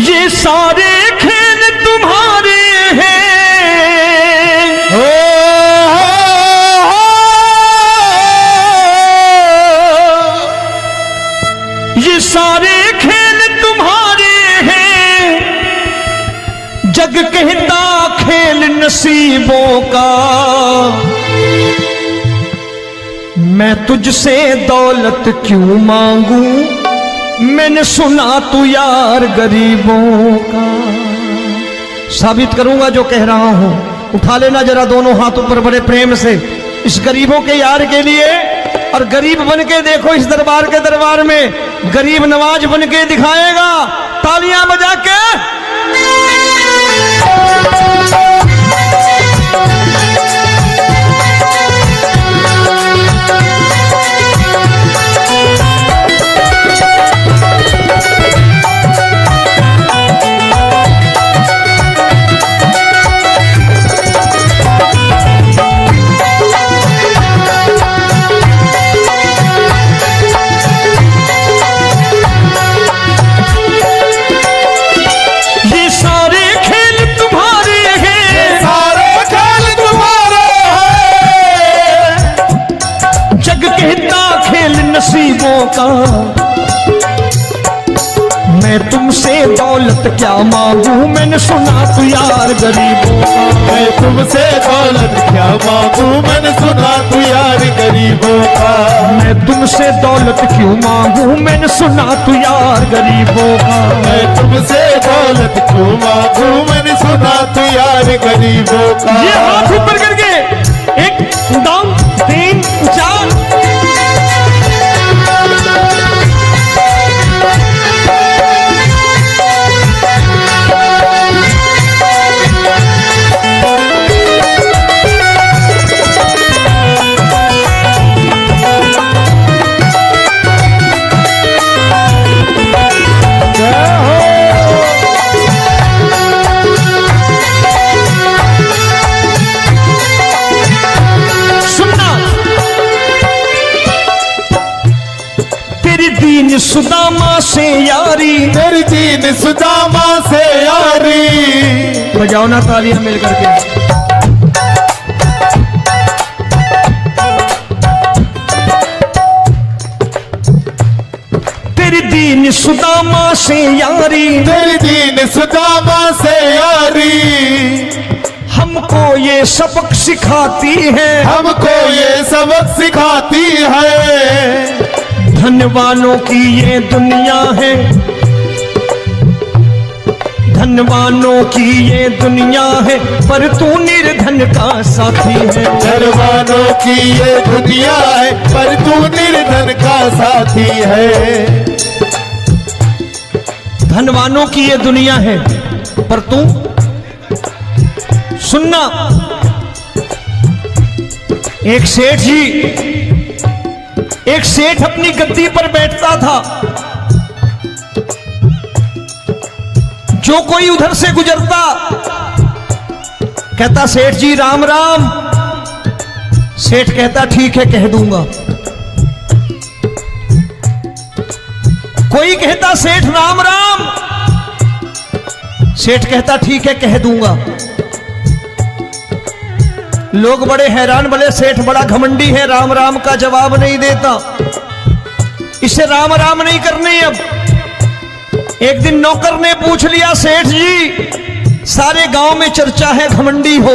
ये सारे खेल तुम्हारे हैं, ये सारे खेल तुम्हारे हैं, जग कहता खेल नसीबों का। मैं तुझसे दौलत क्यों मांगू, मैंने सुना तू यार गरीबों का। साबित करूंगा जो कह रहा हूं। उठा लेना जरा दोनों हाथ ऊपर बड़े प्रेम से इस गरीबों के यार के लिए। और गरीब बन के देखो इस दरबार के दरबार में गरीब नवाज बन के दिखाएगा, तालियां बजा के। नसीबों का मैं तुमसे दौलत क्या मांगू, मैंने सुना तू यार गरीबों का। मैं तुमसे दौलत क्या मांगू, मैंने सुना तू यार गरीबों का। मैं तुमसे दौलत क्यों मांगू, मैंने सुना तू यार गरीबों का। मैं तुमसे दौलत क्यों मांगू, मैंने सुना तू यार गरीबों का। ये हाथ ऊपर करके 1 2 3 4। दीन सुदामा से यारी, तेरी दीन सुदामा से यारी। बजाओ ना तालियां मिल करके। तेरी दीन सुदामा से यारी, तेरी दीन सुदामा से यारी। हमको ये सबक सिखाती है, हमको ये सबक सिखाती है। धनवानों की ये दुनिया है, धनवानों की ये दुनिया है, पर तू निर्धन का साथी है। धनवानों की ये दुनिया है, पर तू निर्धन का साथी है। धनवानों की ये दुनिया है, पर तू सुनना। एक सेठ अपनी गद्दी पर बैठता था। जो कोई उधर से गुजरता कहता सेठ जी राम राम। सेठ कहता ठीक है कह दूंगा। कोई कहता सेठ राम राम। सेठ कहता ठीक है कह दूंगा। लोग बड़े हैरान, बोले सेठ बड़ा घमंडी है, राम राम का जवाब नहीं देता, इसे राम राम नहीं करने। अब एक दिन नौकर ने पूछ लिया, सेठ जी सारे गांव में चर्चा है घमंडी हो,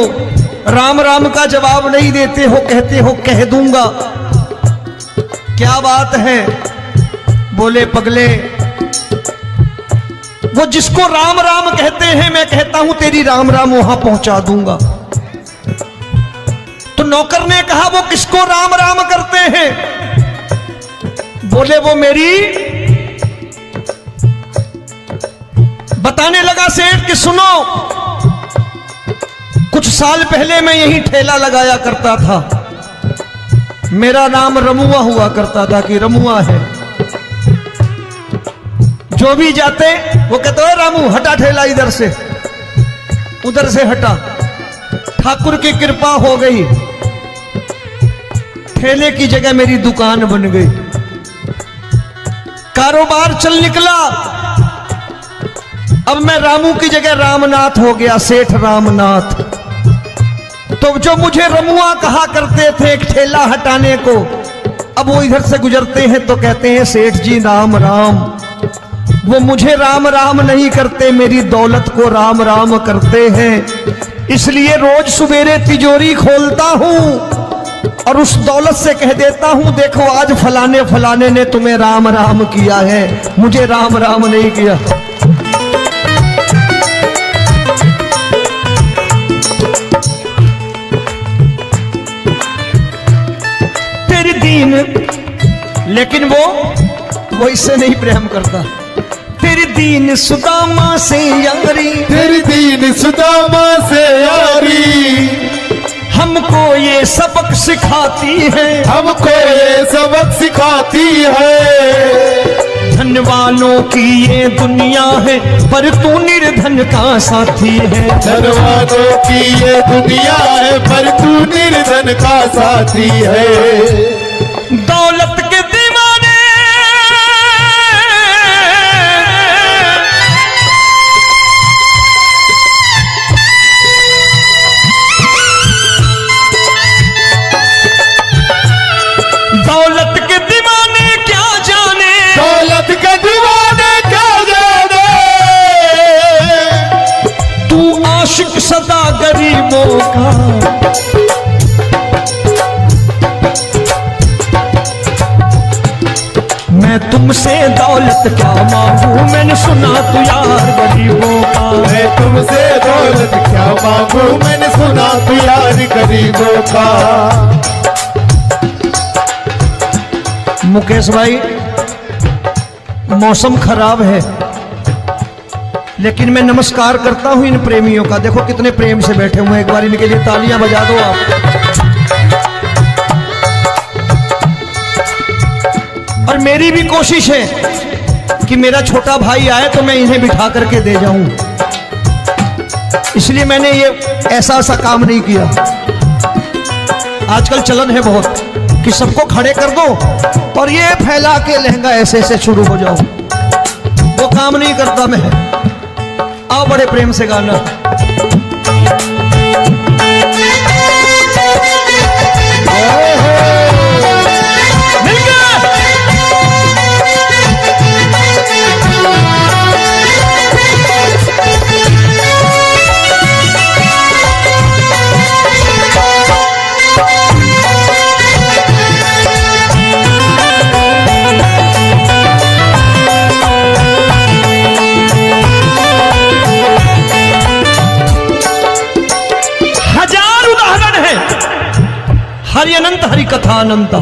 राम राम का जवाब नहीं देते हो, कहते हो कह दूंगा, क्या बात है? बोले पगले, वो जिसको राम राम कहते हैं मैं कहता हूं तेरी राम राम वहां पहुंचा दूंगा। तो नौकर ने कहा वो किसको राम राम करते हैं? बोले वो मेरी। बताने लगा सेठ कि सुनो, कुछ साल पहले मैं यही ठेला लगाया करता था, मेरा नाम रमुआ हुआ करता था कि रमुआ है। जो भी जाते वो कहते हो रामू हटा ठेला इधर से, उधर से हटा। ठाकुर की कृपा हो गई, ठेले की जगह मेरी दुकान बन गई, कारोबार चल निकला। अब मैं रामू की जगह रामनाथ हो गया, सेठ रामनाथ। तो जो मुझे रमुआ कहा करते थे एक ठेला हटाने को, अब वो इधर से गुजरते हैं तो कहते हैं सेठ जी राम राम। वो मुझे राम राम नहीं करते, मेरी दौलत को राम राम करते हैं। इसलिए रोज सवेरे तिजोरी खोलता हूं और उस दौलत से कह देता हूं देखो आज फलाने फलाने ने तुम्हें राम राम किया है, मुझे राम राम नहीं किया। तेरी दीन, लेकिन वो इससे नहीं प्रेम करता। तेरी दीन सुदामा से यारी, तेरी दीन सुदामा से यारी, हमको ये सबक सिखाती है, हमको ये सबक सिखाती है। धन वालों की ये दुनिया है पर तू निर्धन का साथी है। धन वालों की ये दुनिया है पर तू निर्धन का साथी है। दौलत के दीवाने दौलत के दीवाने क्या जाने, दौलत के दीवाने क्या जाने, तू आशिक सदा गरीबों का। मैं तुमसे दौलत क्या मांगू, मैंने सुना तू यार गरीबों का। मैं तुमसे दौलत क्या मांगू, मैंने सुना तू यार गरीबों का। मुकेश भाई मौसम खराब है, लेकिन मैं नमस्कार करता हूं इन प्रेमियों का। देखो कितने प्रेम से बैठे हुए हैं, एक बार इनके लिए तालियां बजा दो आप। और मेरी भी कोशिश है कि मेरा छोटा भाई आए तो मैं इन्हें बिठा करके दे जाऊं, इसलिए मैंने ये ऐसा काम नहीं किया। आजकल चलन है बहुत कि सबको खड़े कर दो और ये फैला के लहंगा ऐसे ऐसे शुरू हो जाओ, वो काम नहीं करता मैं। आओ बड़े प्रेम से गाना। हरि अनंत हरि कथा अनंत।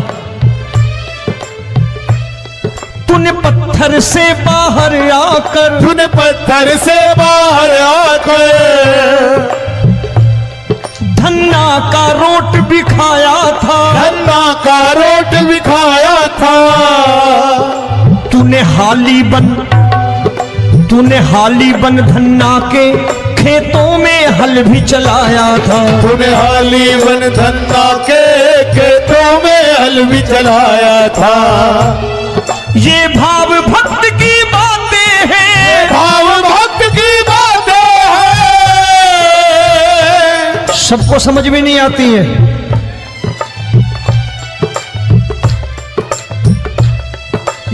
तूने पत्थर से बाहर आकर, तूने पत्थर से बाहर आकर धन्ना का रोट भी खाया था, धन्ना का रोट भी खाया था। तूने हाली बन धन्ना के खेतों में हल भी चलाया था। तूने हाली बन धन्ना के खेतों में हल भी चलाया था। ये भाव भक्त की बातें हैं, भाव भक्त की बातें हैं, सबको समझ में नहीं आती है।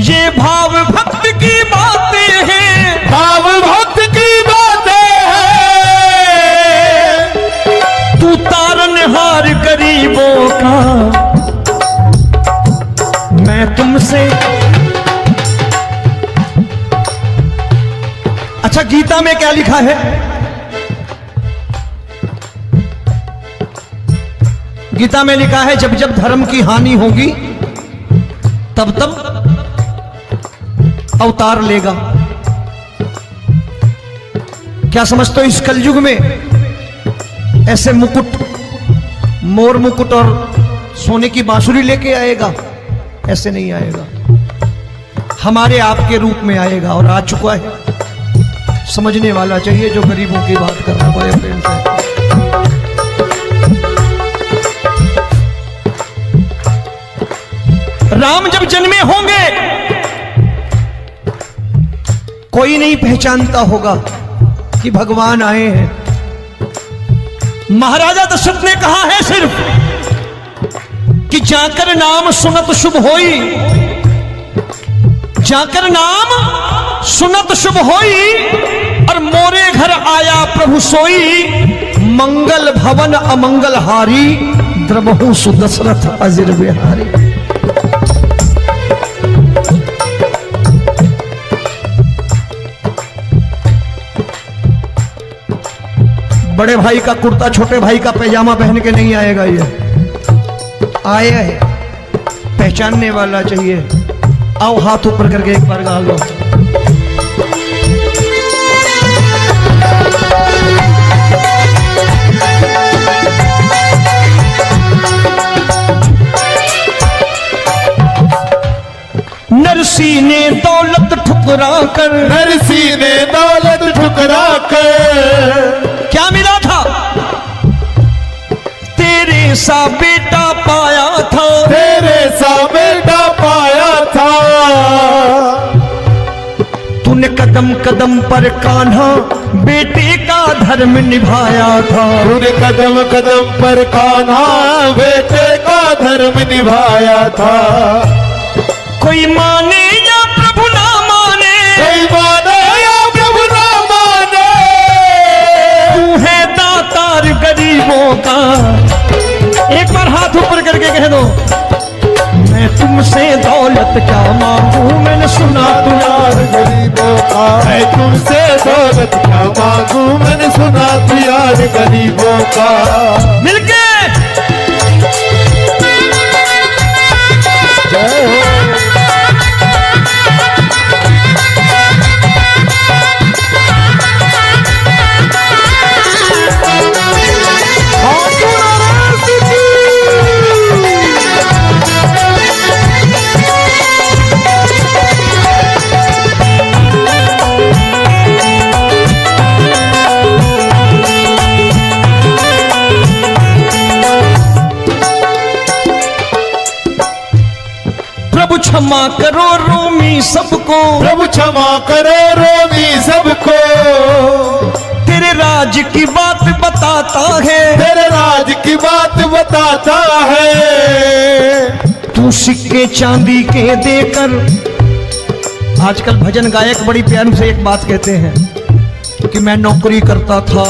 ये भाव भक्त की बातें हैं, भाव भक्त की बातें हैं। तू तारनहार गरीबों का, मैं तुमसे। अच्छा गीता में क्या लिखा है? गीता में लिखा है जब जब धर्म की हानि होगी तब तब अवतार लेगा। क्या समझते हो इस कलयुग में ऐसे मुकुट, मोर मुकुट और सोने की बांसुरी लेके आएगा? ऐसे नहीं आएगा, हमारे आपके रूप में आएगा और आ चुका है। समझने वाला चाहिए जो गरीबों की बात कर रहा है बड़े प्रेम से। राम जब जन्मे होंगे कोई नहीं पहचानता होगा, कि भगवान आए हैं। महाराजा दशरथ ने कहा है सिर्फ कि जाकर नाम सुनत शुभ होई, जाकर नाम सुनत शुभ होई, और मोरे घर आया प्रभु सोई, मंगल भवन अमंगल हारी, द्रबहु सुदशरथ अजिर बिहारी। बड़े भाई का कुर्ता छोटे भाई का पैजामा पहन के नहीं आएगा, ये आया है पहचानने वाला चाहिए। आओ हाथ ऊपर करके एक बार गा लो। नरसी ने दौलत ठुकरा कर, नरसी ने दौलत ठुकरा कर, क्या मिला था? तेरे सा बेटा पाया था, तेरे सा बेटा पाया था। तूने कदम कदम पर कान्हा बेटे का धर्म निभाया था, तूने कदम कदम पर कान्हा बेटे का धर्म निभाया था। कोई माने या प्रभु ना माने, कोई माने या प्रभु ना माने, तू है दातार गरीबों का। एक बार हाथ ऊपर करके कह दो, मैं तुमसे दौलत क्या मांगू, मैंने सुना तू यार गरीबों का। मैं तुमसे दौलत क्या मांगू, मैंने सुना तू यार गरीबों का। मिलके जय हो। प्रभु क्षमा करो रोमी सबको, प्रभु क्षमा करो रोमी सबको। तेरे राज की बात बताता है, तेरे राज की बात बताता है। तू सिक्के चांदी के देकर। आजकल भजन गायक बड़ी प्यार से एक बात कहते हैं कि मैं नौकरी करता था,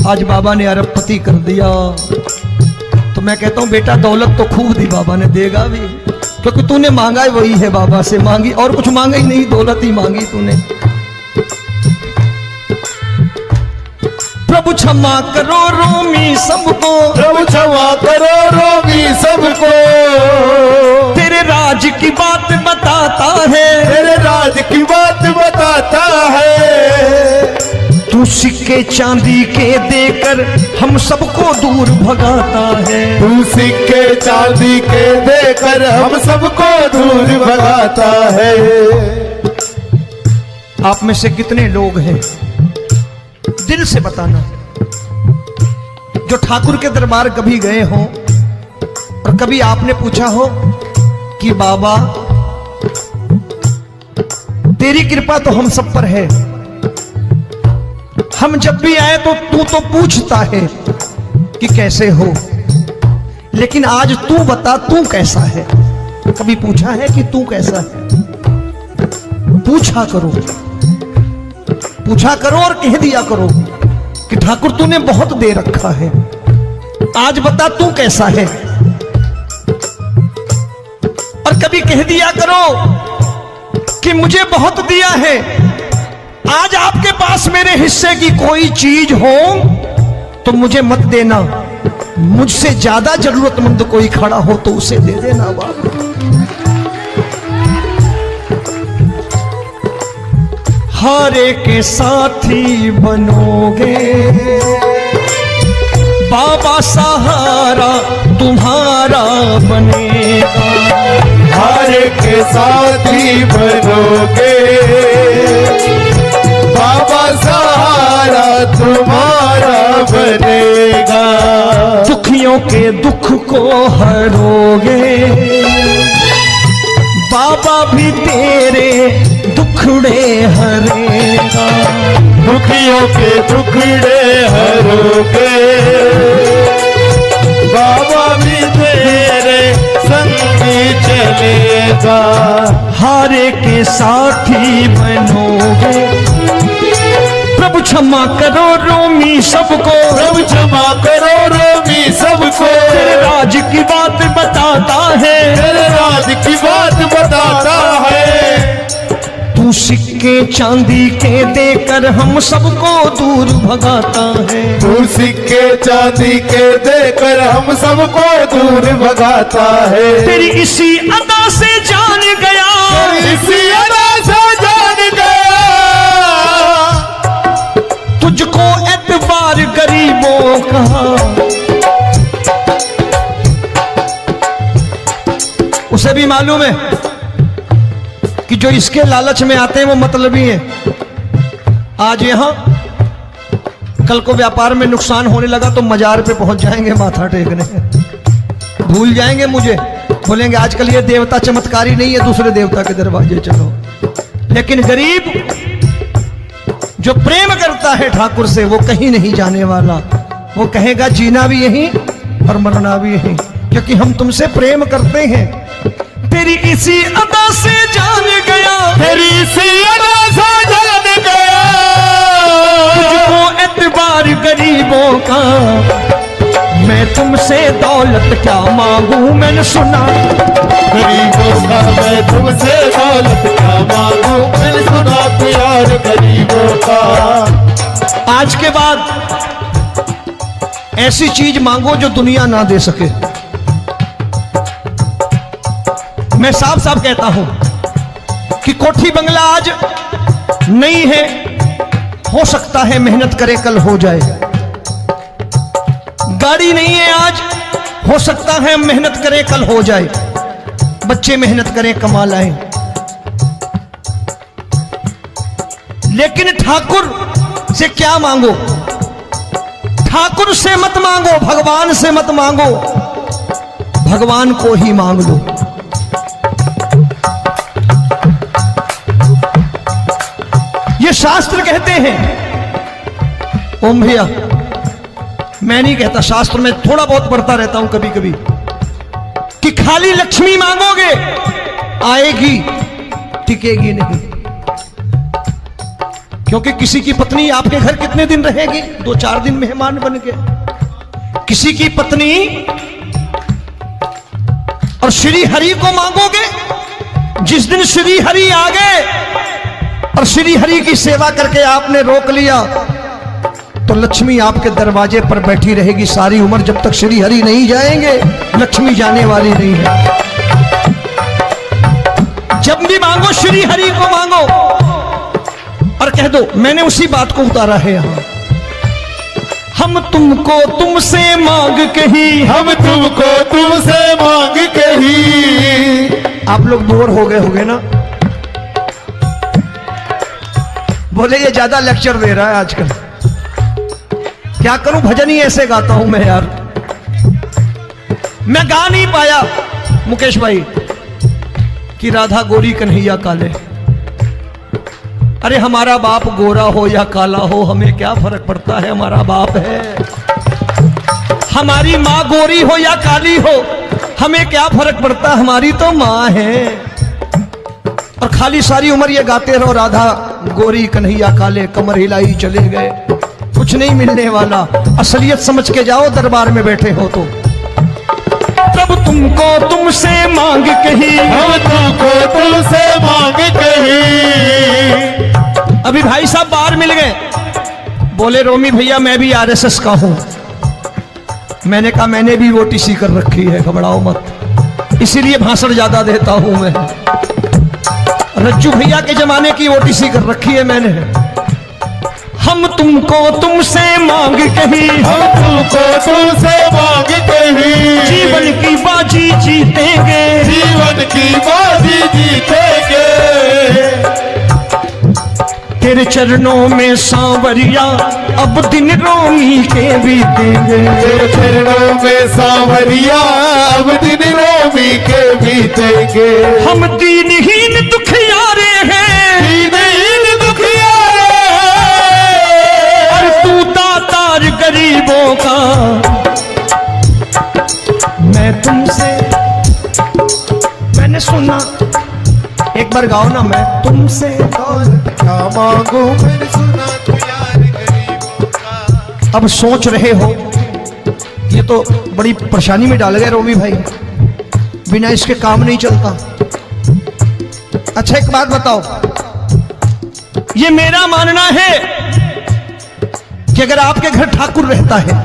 आज बाबा ने अरबपति कर दिया। तो मैं कहता हूं बेटा दौलत तो खूब दी बाबा ने, देगा भी, क्योंकि तूने मांगा ही वही है बाबा से, मांगी और कुछ मांगा ही नहीं, दौलत ही मांगी तूने। प्रभु क्षमा करो रोमी सबको, प्रभु क्षमा करो रोमी सबको। तेरे राज की बात बताता है, तेरे राज की बात बताता है। तू सिक्के चांदी के देकर हम सबको दूर भगाता है। तू सिक्के चांदी के देकर हम सबको दूर भगाता है। आप में से कितने लोग हैं, दिल से बताना, जो ठाकुर के दरबार कभी गए हो और कभी आपने पूछा हो कि बाबा तेरी कृपा तो हम सब पर है, हम जब भी आए तो तू तो पूछता है कि कैसे हो, लेकिन आज तू बता तू कैसा है। कभी पूछा है कि तू कैसा है? पूछा करो, पूछा करो और कह दिया करो कि ठाकुर तूने बहुत दे रखा है, आज बता तू कैसा है। और कभी कह दिया करो कि मुझे बहुत दिया है, आज आपके पास मेरे हिस्से की कोई चीज हो तो मुझे मत देना, मुझसे ज्यादा जरूरतमंद कोई खड़ा हो तो उसे दे देना बाबा। हारे के साथी बनोगे बाबा, सहारा तुम्हारा बनेगा। हारे के साथी बनोगे बाबा, सहारा तुम्हारा बनेगा। दुखियों के दुख को हरोगे बाबा, भी तेरे दुखड़े हरेगा। के टुकड़े हरोगे, बाबा भी तेरे संगी चलेगा। हारे के साथी बनोगे, प्रभु क्षमा करो रोमी सबको, प्रभु क्षमा करो रोमी सबको। तेरे राज की बात बताता है, तेरे राज की बात बताता है। तू सिक्के चांदी के देकर हम सबको दूर भगाता है। तू सिक्के चांदी के देकर हम सबको दूर भगाता है। तेरी इसी अदा से जान गया, इसी अदा से जान गया, तुझको एतबार गरीबों का। उसे भी मालूम है कि जो इसके लालच में आते हैं वो मतलबी हैं। आज यहां कल को व्यापार में नुकसान होने लगा तो मजार पे पहुंच जाएंगे माथा टेकने, भूल जाएंगे मुझे, बोलेंगे आजकल ये देवता चमत्कारी नहीं है, दूसरे देवता के दरवाजे चलो। लेकिन गरीब जो प्रेम करता है ठाकुर से वो कहीं नहीं जाने वाला, वो कहेगा जीना भी यहीं और मरना भी यहीं, क्योंकि हम तुमसे प्रेम करते हैं। तेरी इसी अदा से जान गया, तेरी इसी अदा से जान गया, तुझको एतबार गरीबों का। मैं तुमसे दौलत क्या मांगू, मैंने सुना गरीबों का। मैं तुमसे दौलत क्या मांगू, मैंने सुना प्यार गरीबों का। आज के बाद ऐसी चीज मांगो जो दुनिया ना दे सके। मैं साफ साफ कहता हूं कि कोठी बंगला आज नहीं है, हो सकता है मेहनत करे कल हो जाए। गाड़ी नहीं है आज, हो सकता है मेहनत करें कल हो जाए। बच्चे मेहनत करें कमा लाएं, लेकिन ठाकुर से क्या मांगो? ठाकुर से मत मांगो, भगवान से मत मांगो, भगवान को ही मांग लो। ये शास्त्र कहते हैं, ओम भैया मैं नहीं कहता, शास्त्र में थोड़ा बहुत पढ़ता रहता हूं कभी कभी, कि खाली लक्ष्मी मांगोगे आएगी, टिकेगी नहीं। क्योंकि किसी की पत्नी आपके घर कितने दिन रहेगी? 2-4 दिन मेहमान बन के। किसी की पत्नी और श्री हरि को मांगोगे, जिस दिन श्री हरि आ गए और श्री हरि की सेवा करके आपने रोक लिया तो लक्ष्मी आपके दरवाजे पर बैठी रहेगी सारी उम्र। जब तक श्री हरि नहीं जाएंगे लक्ष्मी जाने वाली नहीं है। जब भी मांगो श्री हरि को मांगो और कह दो मैंने उसी बात को उतारा है यहां। हम तुमको तुमसे मांग कही, हम तुमको तुमसे मांग कही। आप लोग बोर हो गए होंगे ना, बोले ये ज्यादा लेक्चर दे रहा है आजकल। क्या करूं, भजन ही ऐसे गाता हूं मैं यार। मैं गा नहीं पाया मुकेश भाई कि राधा गोरी कन्हैया काले। अरे हमारा बाप गोरा हो या काला हो हमें क्या फर्क पड़ता है, हमारा बाप है। हमारी माँ गोरी हो या काली हो हमें क्या फर्क पड़ता, हमारी तो माँ है। और खाली सारी उम्र ये गाते रहो राधा गोरी कन्हैया काले, कमर हिलाई चले गए, कुछ नहीं मिलने वाला। असलियत समझ के जाओ दरबार में बैठे हो तो। तब तुमको तुमसे मांग कही, हम तुमको तुमसे मांग कही। अभी भाई साहब बाहर मिल गए, बोले रोमी भैया मैं भी आरएसएस का हूं। मैंने कहा मैंने भी ओटीसी कर रखी है, घबराओ मत, इसीलिए भाषण ज्यादा देता हूं मैं। रज्जू भैया के जमाने की ओटीसी कर रखी है मैंने। हम तुमको तुमसे मांग कही, हम तुमको तुमसे मांग कही। जीवन की बाजी जीतेंगे, जीवन की बाजी जीतेंगे। तेरे चरणों में सांवरिया अब दिन रोमी के बीतेंगे। तेरे चरणों में सांवरिया अब दिन रोमी के बीतेंगे। हम दीनहीन दुखियारे हैं, दीनहीन दुखियारे हैं। एक बार गाओ ना, मैं तुमसे दौलत क्या मांगू मैंने सुना तू यार गरीबों का। अब सोच रहे हो ये तो बड़ी परेशानी में डाल गए रोमी भाई, बिना इसके काम नहीं चलता। अच्छा एक बात बताओ, ये मेरा मानना है कि अगर आपके घर ठाकुर रहता है,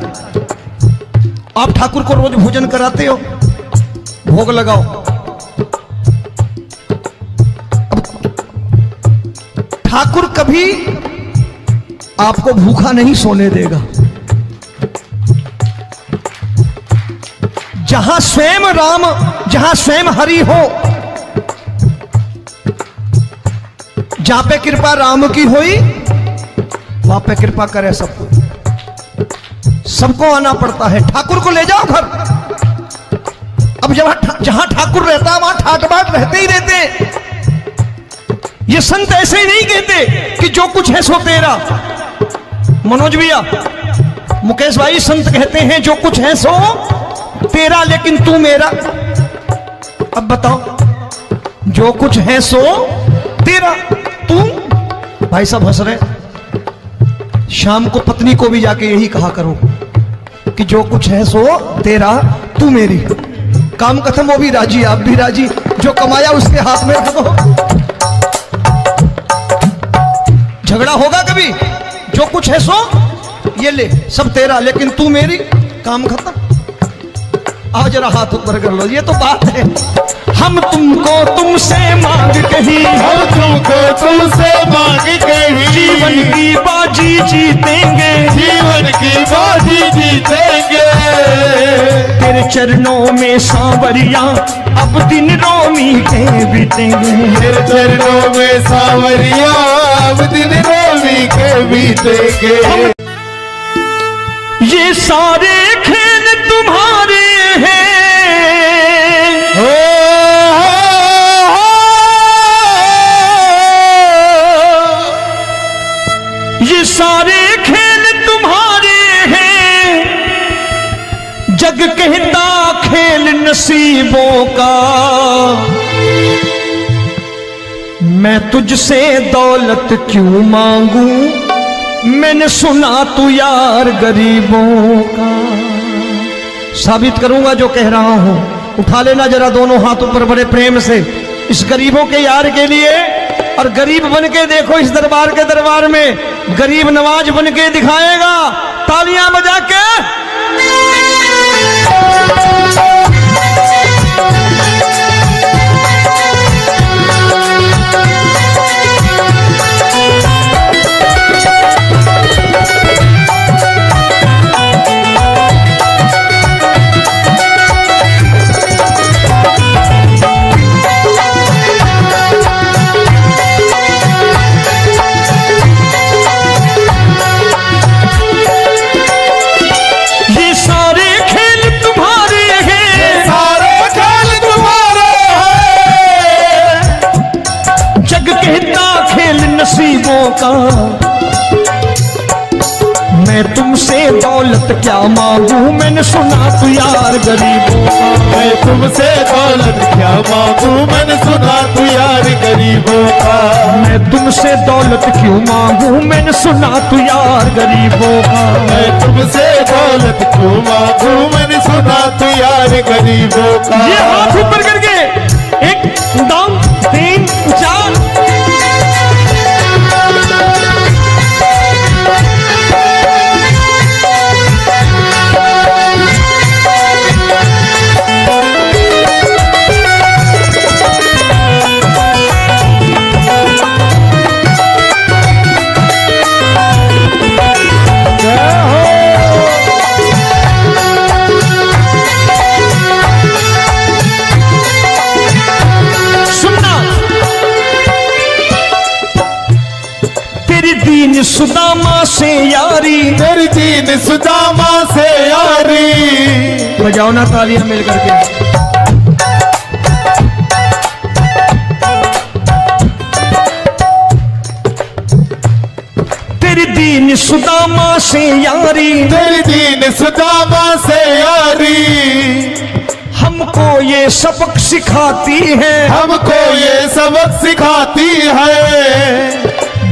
आप ठाकुर को रोज भोजन कराते हो, भोग लगाओ, अब ठाकुर कभी आपको भूखा नहीं सोने देगा। जहां स्वयं राम, जहां स्वयं हरि हो, जहां पे कृपा राम की हुई वहां पे कृपा करे सबको, सबको आना पड़ता है। ठाकुर को ले जाओ घर। अब जहां ठाकुर रहता है वहां ठाट बाट रहते ही रहते। ये संत ऐसे ही नहीं कहते कि जो कुछ है सो तेरा। मनोज भैया, मुकेश भाई, संत कहते हैं जो कुछ है सो तेरा लेकिन तू मेरा। अब बताओ, जो कुछ है सो तेरा, तू। भाई साहब हंस रहे। शाम को पत्नी को भी जाके यही कहा करो कि जो कुछ है सो तेरा, तू मेरी। काम खत्म, वो भी राजी, आप भी राजी। जो कमाया उसके हाथ में रख दो। झगड़ा होगा कभी? जो कुछ है सो ये ले, सब तेरा लेकिन तू मेरी। काम खत्म। आओ जरा हाथ ऊपर कर लो, ये तो बात है। हम तुमको तुमसे मांग कहीं, हम तुमको तुमसे मांग कहीं, जीवन की बाजी जीतेंगे, जीवन की बाजी जीतेंगे। तेरे चरणों में सांवरिया अब दिन रोमी के बीतेंगे। तेरे चरणों में सांवरिया अब दिन रोमी के बीतेंगे। ये सारे खेल तुम्हारे हैं, ये सारे खेल तुम्हारे हैं। जग कहता खेल नसीबों का, मैं तुझसे दौलत क्यों मांगू, मैंने सुना तू यार गरीबों का। साबित करूंगा जो कह रहा हूं। उठा लेना जरा दोनों हाथ ऊपर बड़े प्रेम से इस गरीबों के यार के लिए। और गरीब बन के देखो इस दरबार के दरबार में, गरीब नवाज बन के दिखाएगा, तालियां बजा के। नसीबों का, मैं तुमसे दौलत क्या मांगू, मैंने सुना तू यार गरीबों का। मैं तुमसे दौलत क्या मांगू, मैंने सुना तू यार गरीबों का। मैं तुमसे दौलत क्यों मांगू, मैंने सुना तू यार गरीबों का। मैं तुमसे दौलत क्यों मांगू, मैंने सुना तू यार गरीबों का। ये हाथ ऊपर करके 1 2 3 4। दीन सुदामा से यारी, तेरी दीन सुदामा से यारी। बजाओ ना तालियां मिल करके। तेरी दीन सुदामा से यारी, तेरी दीन सुदामा से यारी। हम हमको ये सबक सिखाती है, हमको ये सबक सिखाती है।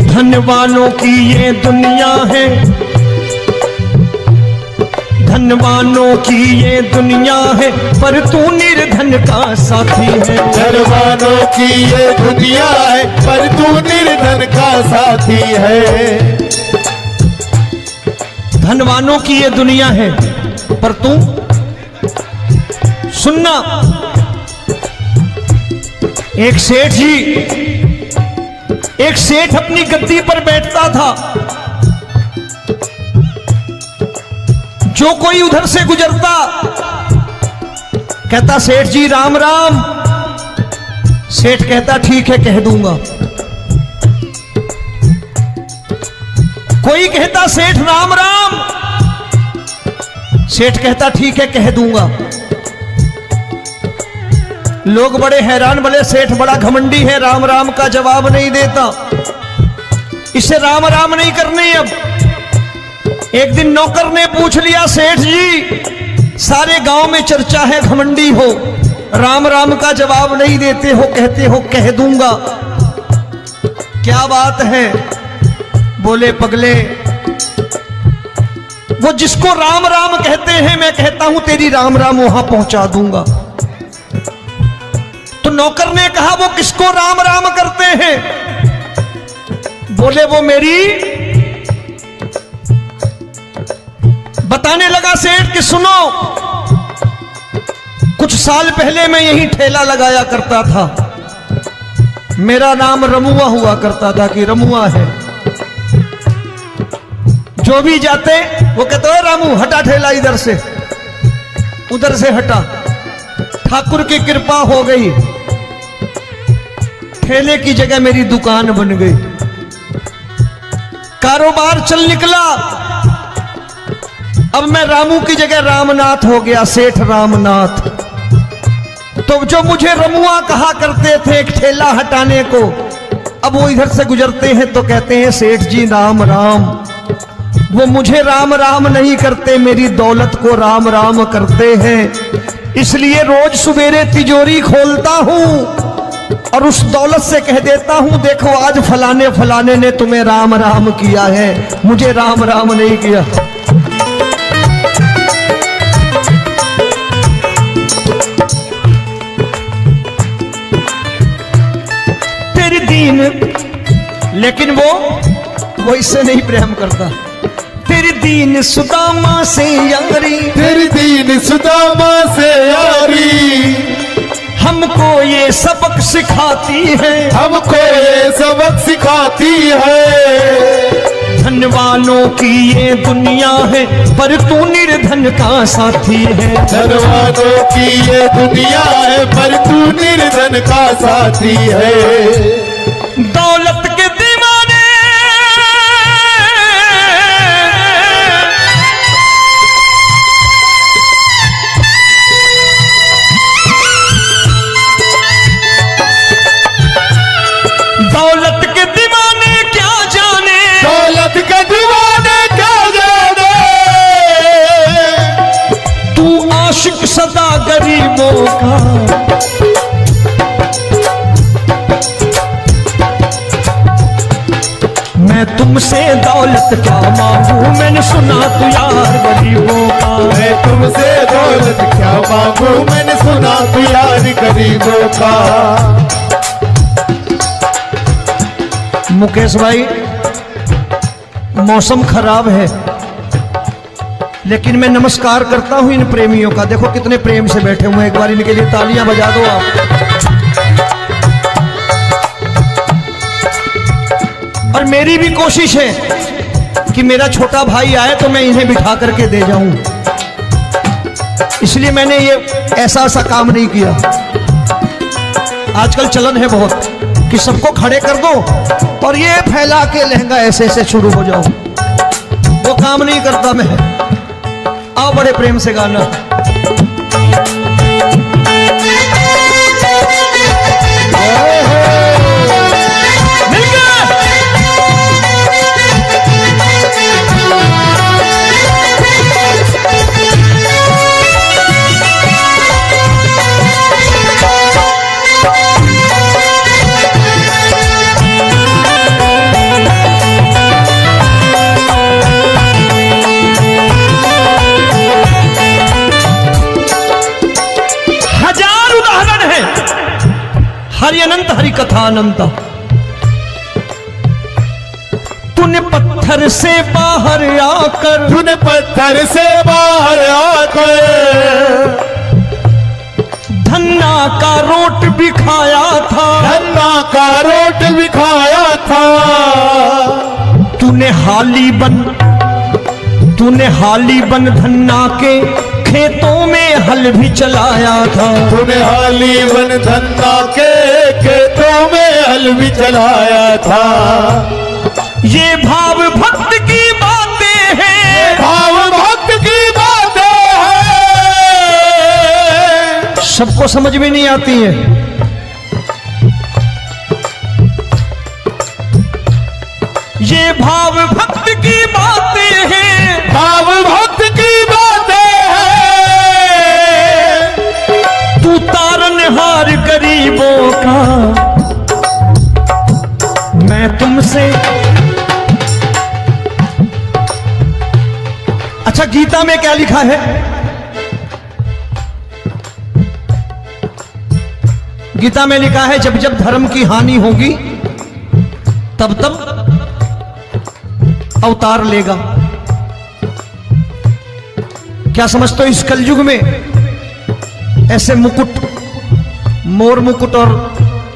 धनवानों की ये दुनिया है, धनवानों की ये दुनिया है, पर तू निर्धन का साथी है। धनवानों की ये दुनिया है, पर तू निर्धन का साथी है। धनवानों की ये दुनिया है, पर तू सुनना। एक सेठ जी, एक सेठ अपनी गद्दी पर बैठता था। जो कोई उधर से गुजरता कहता सेठ जी राम राम। सेठ कहता ठीक है कह दूंगा। कोई कहता सेठ राम राम। सेठ कहता ठीक है कह दूंगा। लोग बड़े हैरान, बोले सेठ बड़ा घमंडी है, राम राम का जवाब नहीं देता, इसे राम राम नहीं करने। अब एक दिन नौकर ने पूछ लिया सेठ जी सारे गांव में चर्चा है घमंडी हो, राम राम का जवाब नहीं देते हो, कहते हो कह दूंगा, क्या बात है? बोले पगले वो जिसको राम राम कहते हैं मैं कहता हूं तेरी राम राम वहां पहुंचा दूंगा। तो नौकर ने कहा वो किसको राम राम करते हैं? बोले वो मेरी। बताने लगा सेठ कि सुनो, कुछ साल पहले मैं यही ठेला लगाया करता था, मेरा नाम रमुआ हुआ करता था कि रमुआ है। जो भी जाते वो कहते हो रामू हटा ठेला इधर से, उधर से हटा। ठाकुर की कृपा हो गई, ठेले की जगह मेरी दुकान बन गई, कारोबार चल निकला। अब मैं रामू की जगह रामनाथ हो गया, सेठ रामनाथ। तो जो मुझे रमुआ कहा करते थे एक ठेला हटाने को, अब वो इधर से गुजरते हैं तो कहते हैं सेठ जी राम राम। वो मुझे राम राम नहीं करते, मेरी दौलत को राम राम करते हैं। इसलिए रोज सवेरे तिजोरी खोलता हूं और उस दौलत से कह देता हूं देखो आज फलाने फलाने ने तुम्हें राम राम किया है, मुझे राम राम नहीं किया। तेरी दीन, लेकिन वो इससे नहीं प्रेम करता। तेरी दीन सुदामा से यारी, तेरी दीन सुदामा से यारी, हमको ये सबक सिखाती है, हमको ये सबक सिखाती है। धनवानों की ये दुनिया है, पर तू निर्धन का साथी है। धनवानों की ये दुनिया है, पर तू निर्धन का साथी है। दौलत के दीवाने दौलत के दीवाने क्या जाने, दौलत के दीवाने क्या जाने, तू आशिक सदा गरीबों का। मैं तुमसे दौलत क्या मांगू, मैंने सुना तू यार गरीबों का। मैं तुमसे दौलत क्या मांगू, मैंने सुना तू यार गरीबों का। मुकेश भाई मौसम खराब है, लेकिन मैं नमस्कार करता हूं इन प्रेमियों का। देखो कितने प्रेम से बैठे हुए हैं, एक बार इनके लिए तालियां बजा दो आप। और मेरी भी कोशिश है कि मेरा छोटा भाई आए तो मैं इन्हें बिठा करके दे जाऊं, इसलिए मैंने ये ऐसा काम नहीं किया। आजकल चलन है बहुत कि सबको खड़े कर दो और ये फैला के लहंगा ऐसे ऐसे शुरू हो जाओ, वो काम नहीं करता मैं। आओ बड़े प्रेम से गाना। हरि अनंत हरि कथा अनंत। तूने पत्थर से बाहर आकर, तूने पत्थर से बाहर आकर धन्ना का रोट भी खाया था, धन्ना का रोट भी खाया था। तूने हाली बन धन्ना के खेतों में हल भी चलाया था। तूने हाली बन धन्ना के खेतों में हल भी चलाया था। ये भाव भक्त की बातें हैं, भाव भक्त की बातें हैं। सबको समझ में नहीं आती है। ये भाव भक्त की बातें हैं, भाव भक्त की बातें हैं। तू तारनहार गरीबों का, मैं तुमसे। अच्छा, गीता में क्या लिखा है? गीता में लिखा है जब जब धर्म की हानि होगी तब तब अवतार लेगा। क्या समझते हो इस कलयुग में ऐसे मुकुट, मोर मुकुट और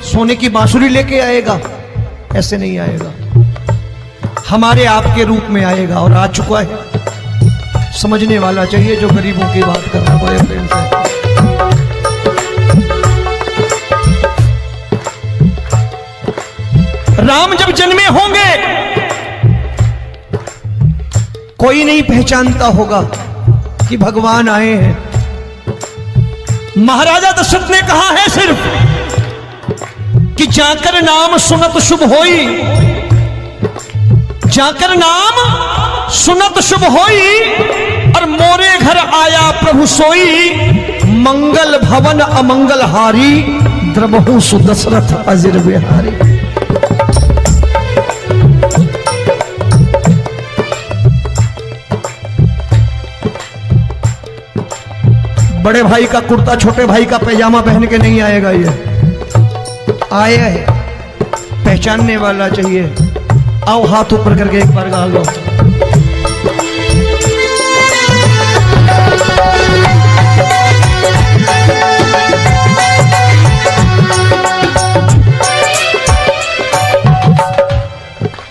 सोने की बांसुरी लेके आएगा? ऐसे नहीं आएगा, हमारे आपके रूप में आएगा और आ चुका है। समझने वाला चाहिए जो गरीबों की बात कर रहा है प्रेम से। राम जब जन्मे होंगे कोई नहीं पहचानता होगा कि भगवान आए हैं। महाराजा दशरथ ने कहा है सिर्फ कि जाकर नाम सुनत शुभ होई, जाकर नाम सुनत शुभ होई, और मोरे घर आया प्रभु सोई, मंगल भवन अमंगल हारी, द्रबहु सुदशरथ अजिर बिहारी। बड़े भाई का कुर्ता छोटे भाई का पैजामा पहन के नहीं आएगा, ये आया है, पहचानने वाला चाहिए। आओ हाथ ऊपर करके एक बार गा लो।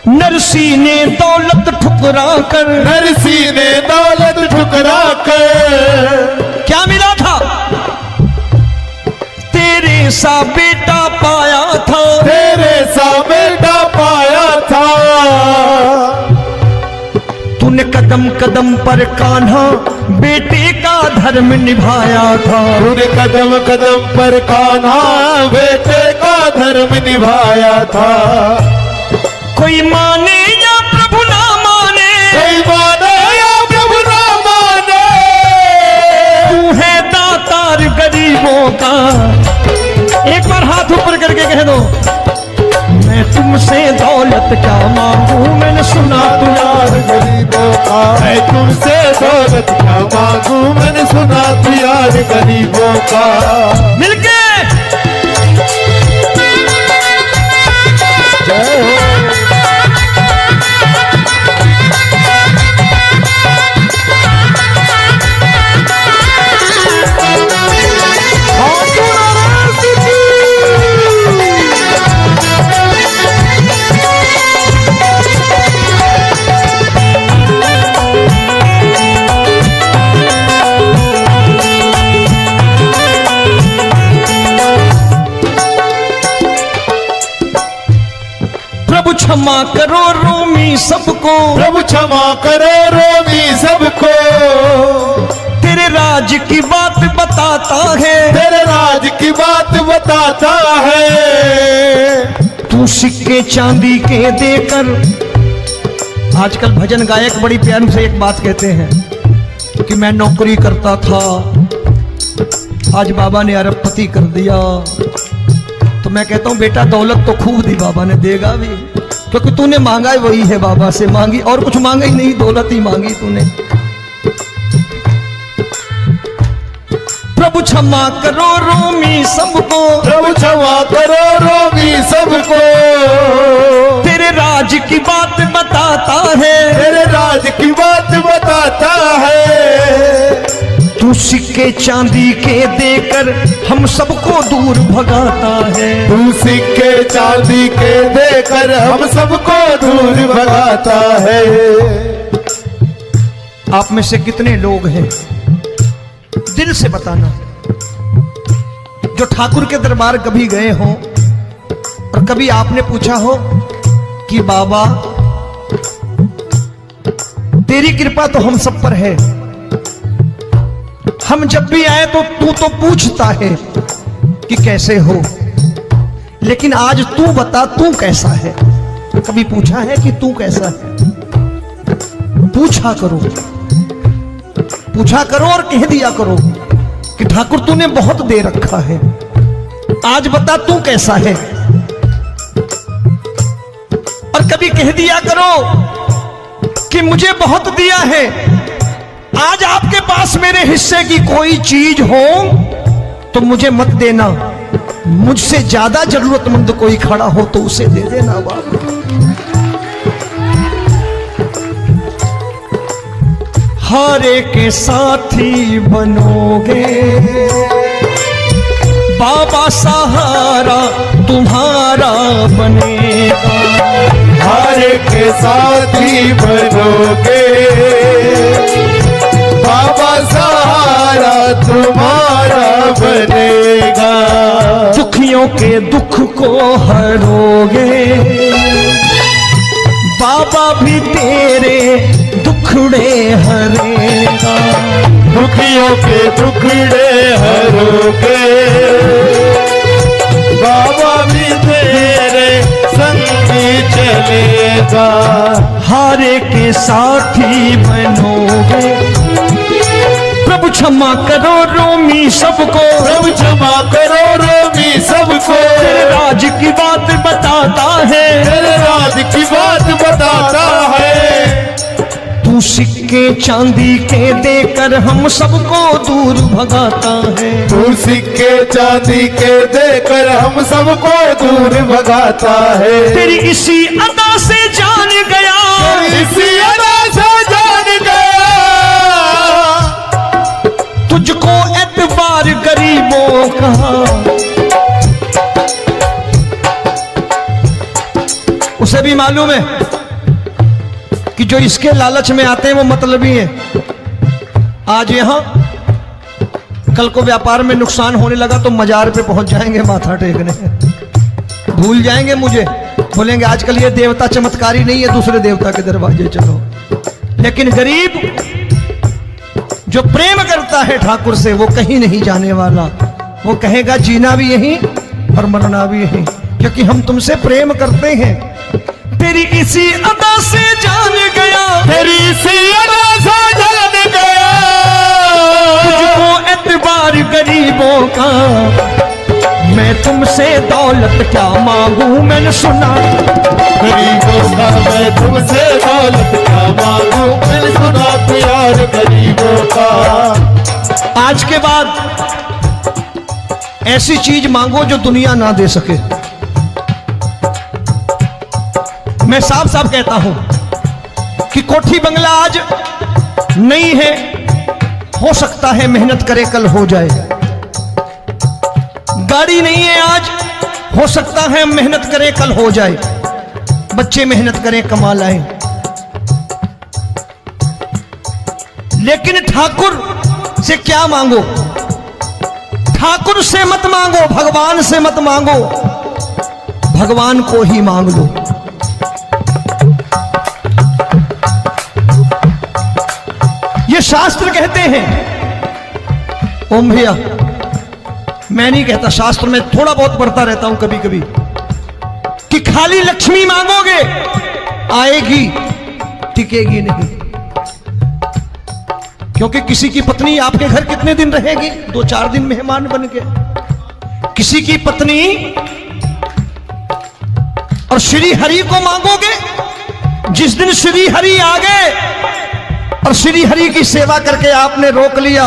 नरसी ने दौलत ठुकरा कर, नरसी ने दौलत ठुकरा कर क्या मिला था? तेरे सा बेटा पाया था, तेरे सा बेटा पाया था। तूने कदम कदम पर कान्हा बेटे का धर्म निभाया था। तूने कदम कदम पर कान्हा बेटे का धर्म निभाया था। कोई माने या प्रभु ना माने, कोई माने या प्रभु ना माने, तू है दातार गरीबों का। एक बार हाथ ऊपर करके कह दो, मैं तुमसे दौलत क्या मांगू, मैंने सुना तू यार गरीबों का। मैं तुमसे दौलत क्या मांगू, मैंने सुना तू यार गरीबों का। मिलके जय हो। प्रभु क्षमा करो रोमी सबको, प्रभु क्षमा करो रोमी सबको। तेरे राज की बात बताता है, तेरे राज की बात बताता है। तू सिक्के चांदी के देकर। आजकल भजन गायक बड़ी प्यार से एक बात कहते हैं कि मैं नौकरी करता था, आज बाबा ने अरबपति कर दिया। तो मैं कहता हूं बेटा दौलत तो खूब दी बाबा ने, देगा भी, क्योंकि तूने मांगा है वही है बाबा से मांगी, और कुछ मांगा ही नहीं, दौलत ही मांगी तूने। प्रभु क्षमा करो रोमी सबको, प्रभु क्षमा करो रोमी सबको। तेरे राज की बात बताता है, तेरे राज की बात बताता है। तू सिक्के चांदी के देकर हम सबको दूर भगाता है। तू सिक्के चांदी के देकर हम सबको दूर भगाता है। आप में से कितने लोग हैं, दिल से बताना, जो ठाकुर के दरबार कभी गए हो और कभी आपने पूछा हो कि बाबा तेरी कृपा तो हम सब पर है, हम जब भी आए तो तू तो पूछता है कि कैसे हो, लेकिन आज तू बता तू कैसा है। कभी पूछा है कि तू कैसा है? पूछा करो, पूछा करो और कह दिया करो कि ठाकुर तूने बहुत दे रखा है, आज बता तू कैसा है। और कभी कह दिया करो कि मुझे बहुत दिया है, आज आपके पास मेरे हिस्से की कोई चीज हो तो मुझे मत देना, मुझसे ज्यादा जरूरतमंद कोई खड़ा हो तो उसे दे देना बाबा। हारे के साथी बनोगे बाबा, सहारा तुम्हारा बनेगा। हारे के साथी बनोगे बाबा, सहारा तुम्हारा बनेगा। दुखियों के दुख को हरोगे बाबा, भी तेरे दुखड़े हरेगा। दुखियों के दुखड़े हरोगे बाबा, भी तेरे संगी चलेगा। हारे के साथी बनोगे, प्रभु क्षमा करो रोमी सबको, प्रभु क्षमा करो रोमी सबको। तेरे राज की बात बताता है, तेरे राज की बात बताता है। तू सिक्के चांदी के देकर हम सबको दूर भगाता है। तू सिक्के चांदी के देकर हम सबको दूर भगाता है। तेरी इसी अदा से जान गया, इसी अदा से जान गया, तुझको एतबार गरीबों का। उसे भी मालूम है कि जो इसके लालच में आते हैं वो मतलबी हैं। आज यहां कल को व्यापार में नुकसान होने लगा तो मजार पे पहुंच जाएंगे माथा टेकने, भूल जाएंगे मुझे, बोलेंगे आजकल ये देवता चमत्कारी नहीं है, दूसरे देवता के दरवाजे चलो। लेकिन गरीब जो प्रेम करता है ठाकुर से वो कहीं नहीं जाने वाला, वो कहेगा जीना भी यहीं और मरना भी यहीं, क्योंकि हम तुमसे प्रेम करते हैं। तेरी इसी अदा से जान गया, तेरी इसी अदा से जान गया, तुझको एतबार गरीबों का। मैं तुमसे दौलत क्या मांगू, मैंने सुना गरीबों का। मैं तुमसे दौलत क्या मांगू, मैंने सुना प्यार गरीबों का। आज के बाद ऐसी चीज मांगो जो दुनिया ना दे सके। मैं साफ साफ कहता हूं कि कोठी बंगला आज नहीं है, हो सकता है मेहनत करे कल हो जाए। गाड़ी नहीं है आज, हो सकता है मेहनत करे कल हो जाए। बच्चे मेहनत करें कमा लाएं, लेकिन ठाकुर से क्या मांगो? ठाकुर से मत मांगो, भगवान से मत मांगो, भगवान को ही मांग लो। ये शास्त्र कहते हैं। ओम भैया, मैं नहीं कहता, शास्त्र में थोड़ा बहुत पढ़ता रहता हूं कभी कभी, कि खाली लक्ष्मी मांगोगे आएगी, टिकेगी नहीं। क्योंकि किसी की पत्नी आपके घर कितने दिन रहेगी? 2-4 दिन मेहमान बन के। किसी की पत्नी और श्री हरि को मांगोगे, जिस दिन श्री हरि आ गए और श्री हरि की सेवा करके आपने रोक लिया,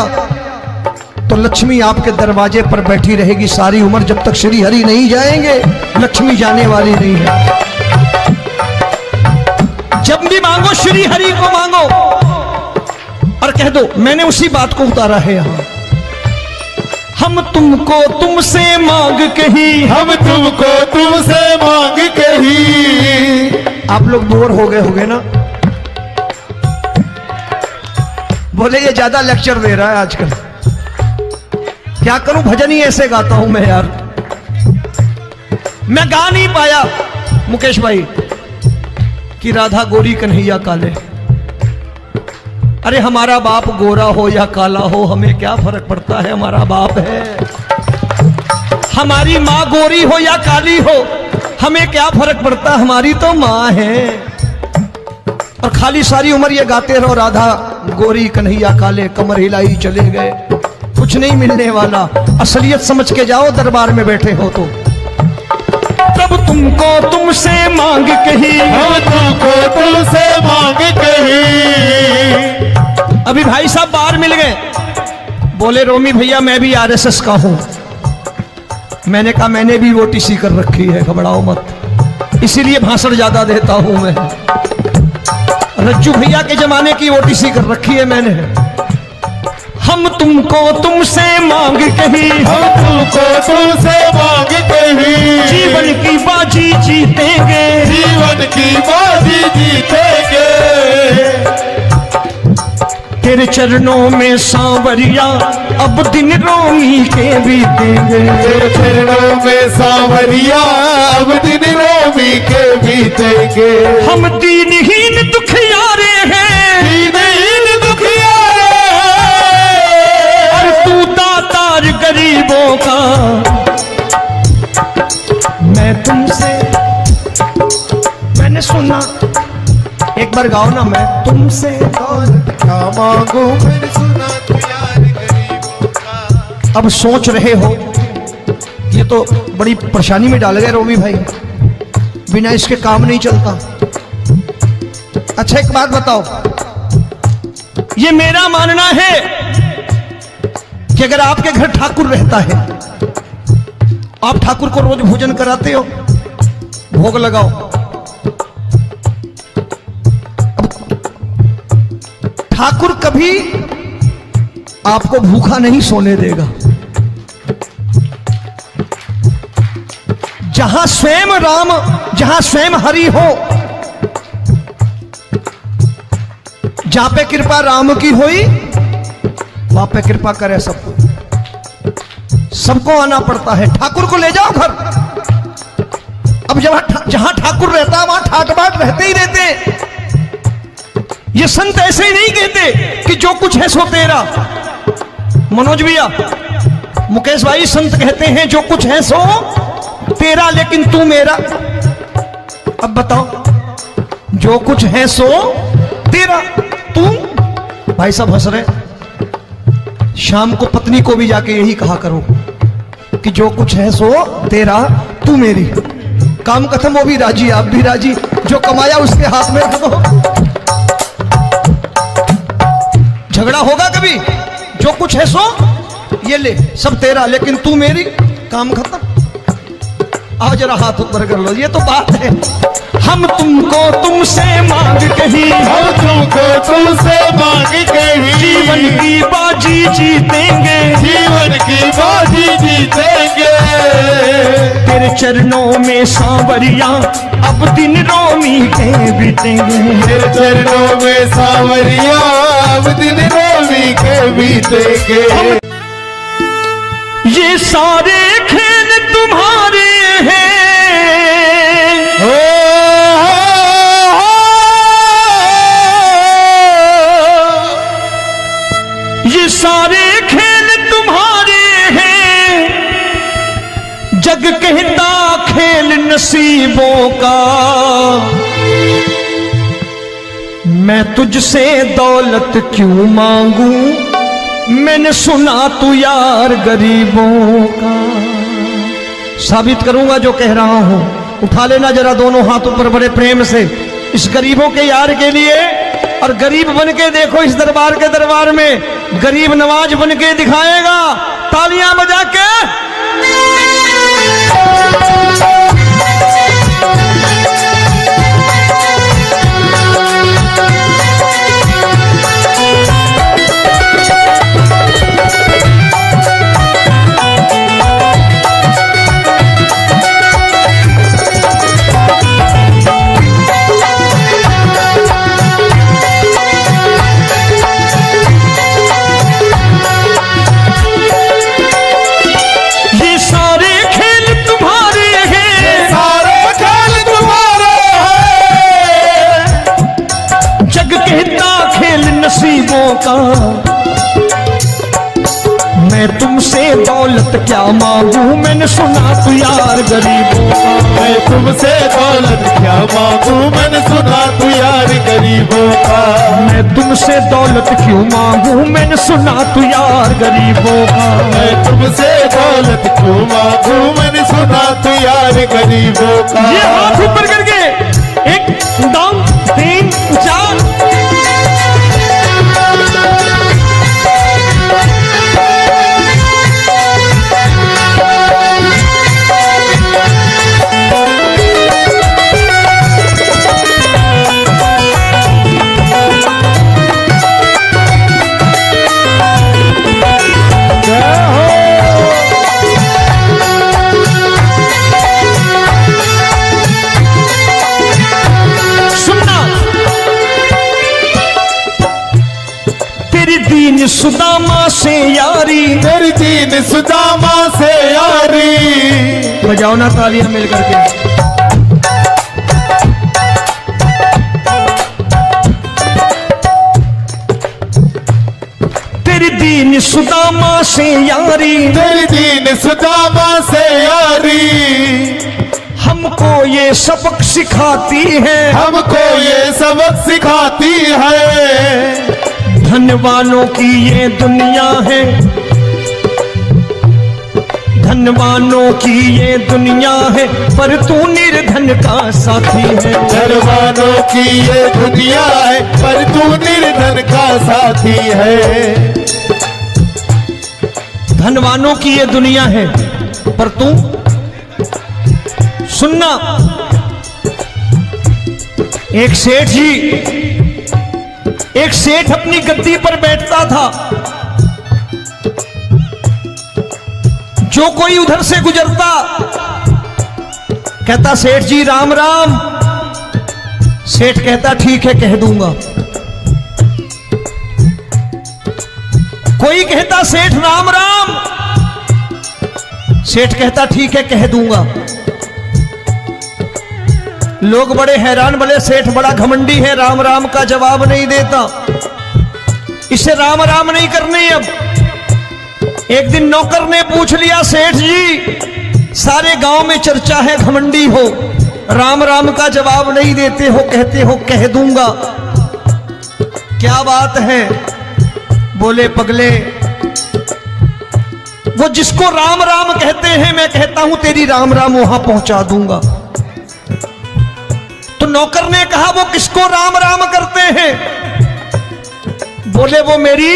तो लक्ष्मी आपके दरवाजे पर बैठी रहेगी सारी उम्र, जब तक श्री हरि नहीं जाएंगे लक्ष्मी जाने वाली नहीं है। जब भी मांगो श्री हरि को मांगो और कह दो मैंने उसी बात को उतारा है यहां। हम तुमको तुमसे मांग कही, हम तुमको तुमसे मांग कही। आप लोग बोर हो गए होंगे ना, बोले ये ज्यादा लेक्चर दे रहा है आजकल। क्या करूं, भजन ही ऐसे गाता हूं मैं यार। मैं गा नहीं पाया मुकेश भाई कि राधा गोरी कन्हैया काले। अरे हमारा बाप गोरा हो या काला हो हमें क्या फर्क पड़ता है, हमारा बाप है। हमारी माँ गोरी हो या काली हो हमें क्या फर्क पड़ता, हमारी तो माँ है। और खाली सारी उम्र ये गाते रहो राधा गोरी कन्हैया काले, कमर हिलाई चले गए, कुछ नहीं मिलने वाला। असलियत समझ के जाओ दरबार में बैठे हो तो। तब तुमको तुमसे मांग कही, हम तुमको तुमसे मांग कही। अभी भाई साहब बाहर मिल गए, बोले रोमी भैया मैं भी आरएसएस का हूं। मैंने कहा मैंने भी ओटीसी कर रखी है, घबराओ मत, इसीलिए भाषण ज्यादा देता हूं मैं। रज्जू भैया के जमाने की ओटीसी कर रखी है मैंने। हम तुमको तुमसे मांग कही, हम तुमको तुमसे मांग कही। जीवन की बाजी जीतेंगे, जीवन की बाजी जीतेंगे। तेरे चरणों में सांवरिया अब दिन रोमी के बीतेंगे। तेरे चरणों में सांवरिया अब दिन रोमी के बीतेंगे। हम दीनहीन दुखियारे हैं, दीनहीन दुखियारे और तू दातार गरीबों का। मैं तुमसे, मैंने सुना, एक बार गाओ ना, मैं तुमसे क्या मांगू मैंने सुना तू यार गरीबों का। अब सोच रहे हो ये तो बड़ी परेशानी में डाल गए रोमी भाई, बिना इसके काम नहीं चलता। अच्छा एक बात बताओ, ये मेरा मानना है कि अगर आपके घर ठाकुर रहता है, आप ठाकुर को रोज भोजन कराते हो, भोग लगाओ, ठाकुर कभी आपको भूखा नहीं सोने देगा। जहां स्वयं राम, जहां स्वयं हरि हो, जहां पे कृपा राम की हुई वहां पे कृपा करे सबको। सबको आना पड़ता है, ठाकुर को ले जाओ घर। अब जहां ठाकुर रहता है वहां ठाट बाट रहते ही रहते। ये संत ऐसे ही नहीं कहते कि जो कुछ है सो तेरा। मनोज भैया, मुकेश भाई, संत कहते हैं जो कुछ है सो तेरा लेकिन तू मेरा। अब बताओ, जो कुछ है सो तेरा, तू। भाई साहब हंस रहे। शाम को पत्नी को भी जाके यही कहा करो कि जो कुछ है सो तेरा, तू मेरी। काम खत्म, वो भी राजी, आप भी राजी, जो कमाया उसके हाथ में रख दो। झगड़ा होगा कभी, जो कुछ है सो ये ले, सब तेरा लेकिन तू मेरी, काम खत्म। आओ जरा हाथ ऊपर कर लो, ये तो बात है। हम तुमको तुमसे मांग कही, हम तुमको तुमसे मांग कही। जीवन की बाजी जीतेंगे, जीवन की बाजी जीतेंगे। तेरे चरणों में सांवरिया अब दिन रोमी के बीतेंगे। तेरे चरणों में सांवरिया अब दिन रोमी के बीतेंगे। ये सारे खेल तुम्हारे हैं, ये सारे खेल तुम्हारे हैं। जग कहता खेल नसीबों का, मैं तुझसे दौलत क्यों मांगू, मैंने सुना तू यार गरीबों का। साबित करूंगा जो कह रहा हूं। उठा लेना जरा दोनों हाथ ऊपर बड़े प्रेम से इस गरीबों के यार के लिए, और गरीब बन के देखो इस दरबार के दरबार में गरीब नवाज बन के दिखाएगा, तालियां बजा के। नसीबों का मैं तुमसे दौलत क्या मांगू, मैंने सुना तू यार गरीबों का। मैं तुमसे दौलत क्या मांगू, मैंने सुना तू यार गरीबों का। मैं तुमसे दौलत क्यों मांगू, मैंने सुना तू यार गरीबों का। मैं तुमसे दौलत क्यों मांगू, मैंने सुना तू यार गरीबों का। ये हाथ ऊपर करके 1 2 3 4। दीन सुदामा से यारी, तेरी दीन सुदामा से यारी। बजाओ ना तालियां मिल करके। तेरी दीन सुदामा से यारी, तेरी दीन सुदामा से यारी। हमको ये सबक सिखाती है, हमको ये सबक सिखाती है। धनवानों की ये दुनिया है, धनवानों की ये दुनिया है, पर तू निर्धन का साथी है। धनवानों की ये दुनिया है, पर तू निर्धन का साथी है। धनवानों की ये दुनिया है, पर तू सुनना। एक सेठ अपनी गद्दी पर बैठता था। जो कोई उधर से गुजरता कहता सेठ जी राम राम। सेठ कहता ठीक है कह दूंगा। कोई कहता सेठ राम राम। सेठ कहता ठीक है कह दूंगा। लोग बड़े हैरान, बोले सेठ बड़ा घमंडी है, राम राम का जवाब नहीं देता, इसे राम राम नहीं करनी। अब एक दिन नौकर ने पूछ लिया सेठ जी सारे गांव में चर्चा है घमंडी हो, राम राम का जवाब नहीं देते हो, कहते हो कह दूंगा, क्या बात है? बोले पगले वो जिसको राम राम कहते हैं मैं कहता हूं तेरी राम राम वहां पहुंचा दूंगा। तो नौकर ने कहा वो किसको राम राम करते हैं? बोले वो मेरी।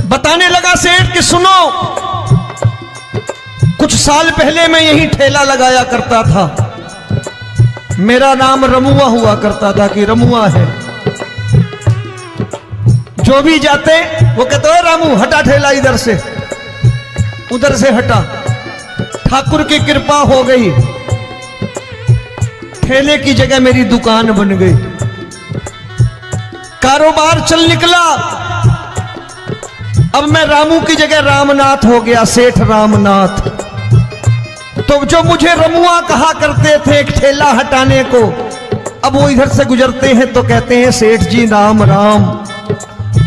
बताने लगा सेठ कि सुनो, कुछ साल पहले मैं यही ठेला लगाया करता था, मेरा नाम रमुआ हुआ करता था कि रमुआ है। जो भी जाते वो कहते हो रामू हटा ठेला इधर से, उधर से हटा। ठाकुर की कृपा हो गई, ठेले की जगह मेरी दुकान बन गई, कारोबार चल निकला। अब मैं रामू की जगह रामनाथ हो गया, सेठ रामनाथ। तो जो मुझे रमुआ कहा करते थे एक ठेला हटाने को, अब वो इधर से गुजरते हैं तो कहते हैं सेठ जी राम राम।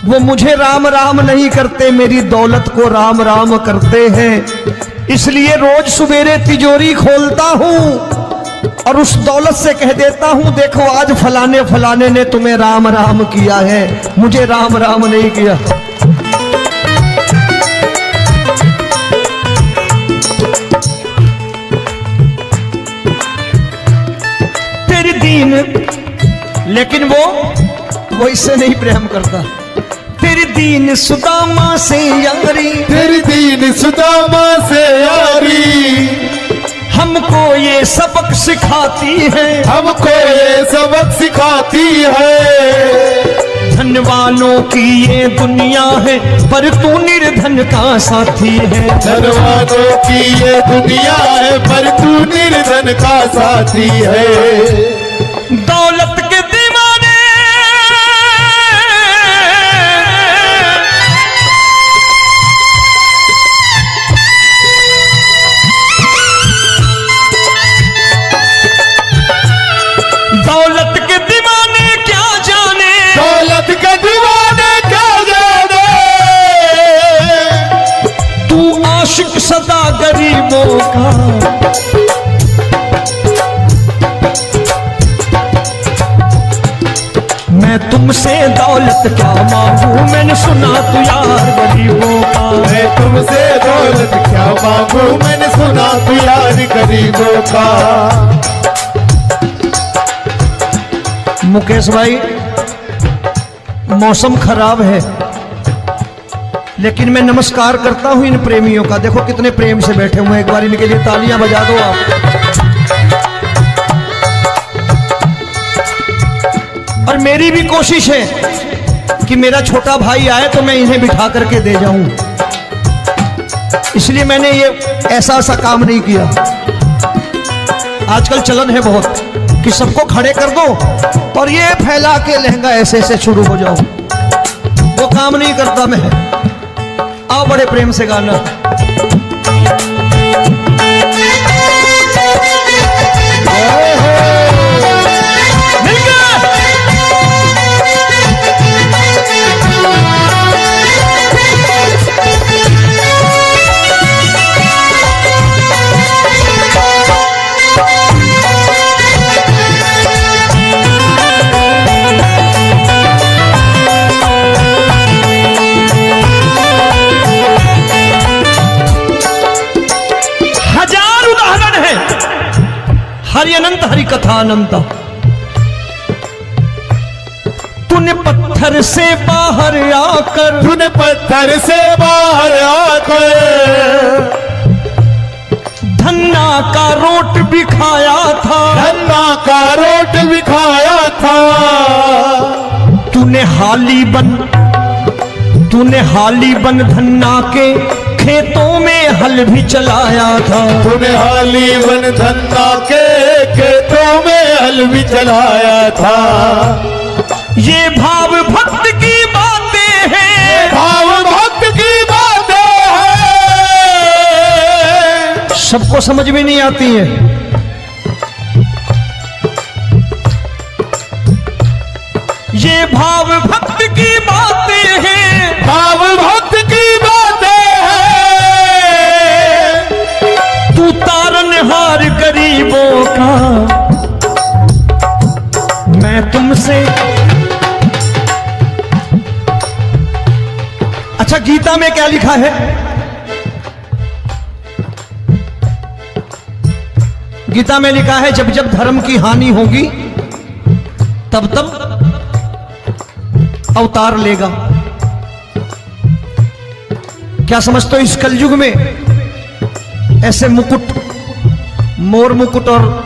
वो मुझे राम राम नहीं करते, मेरी दौलत को राम राम करते हैं। इसलिए रोज सवेरे तिजोरी खोलता हूं और उस दौलत से कह देता हूं देखो आज फलाने फलाने ने तुम्हें राम राम किया है, मुझे राम राम नहीं किया। तेरी दीन, लेकिन वो वो इससे नहीं प्रेम करता। तेरी दीन सुदामा से यारी, तेरी दीन सुदामा से यारी, हमको ये सबक सिखाती है, हमको ये सबक सिखाती है। धन वालों की ये दुनिया है, पर तू निर्धन का साथी है। धन वालों की ये दुनिया है, पर तू निर्धन का साथी है। दौलत के दीवाने दौलत के दीवाने क्या जाने, दौलत के दीवाने क्या जाने, तू आशिक सदा गरीबों का। मैं तुमसे दौलत क्या मांगू, मैंने सुना तू यार गरीबों का। मैं तुमसे दौलत क्या मांगू, मैंने सुना तू यार गरीबों का। मुकेश भाई, मौसम खराब है, लेकिन मैं नमस्कार करता हूं इन प्रेमियों का। देखो कितने प्रेम से बैठे हुए हैं, एक बार इनके लिए तालियां बजा दो आप। और मेरी भी कोशिश है कि मेरा छोटा भाई आए तो मैं इन्हें बिठा करके दे जाऊं, इसलिए मैंने ये ऐसा काम नहीं किया। आजकल चलन है बहुत कि सबको खड़े कर दो और ये फैला के लहंगा ऐसे ऐसे शुरू हो जाओ, वो काम नहीं करता मैं। आओ बड़े प्रेम से गाना। हरि अनंत हरि कथा अनंत। तूने पत्थर से बाहर आकर, तूने पत्थर से बाहर आकर धन्ना का रोट भी खाया था, धन्ना का रोट भी खाया था। तूने हाली बन धन्ना के खेतों में हल भी चलाया था। तूने हाली बन धन्ना के खेतों में हल भी चलाया था। ये भाव भक्त की बातें हैं, भाव भक्त की बातें हैं, सबको समझ में नहीं आती है। ये भाव भक्त की बातें हैं, भाव भक्त की बातें हैं। तू तारनहार गरीबों का, मैं तुमसे। अच्छा, गीता में क्या लिखा है? गीता में लिखा है जब जब धर्म की हानि होगी तब तब अवतार लेगा। क्या समझते हो इस कलयुग में ऐसे मुकुट, मोर मुकुट और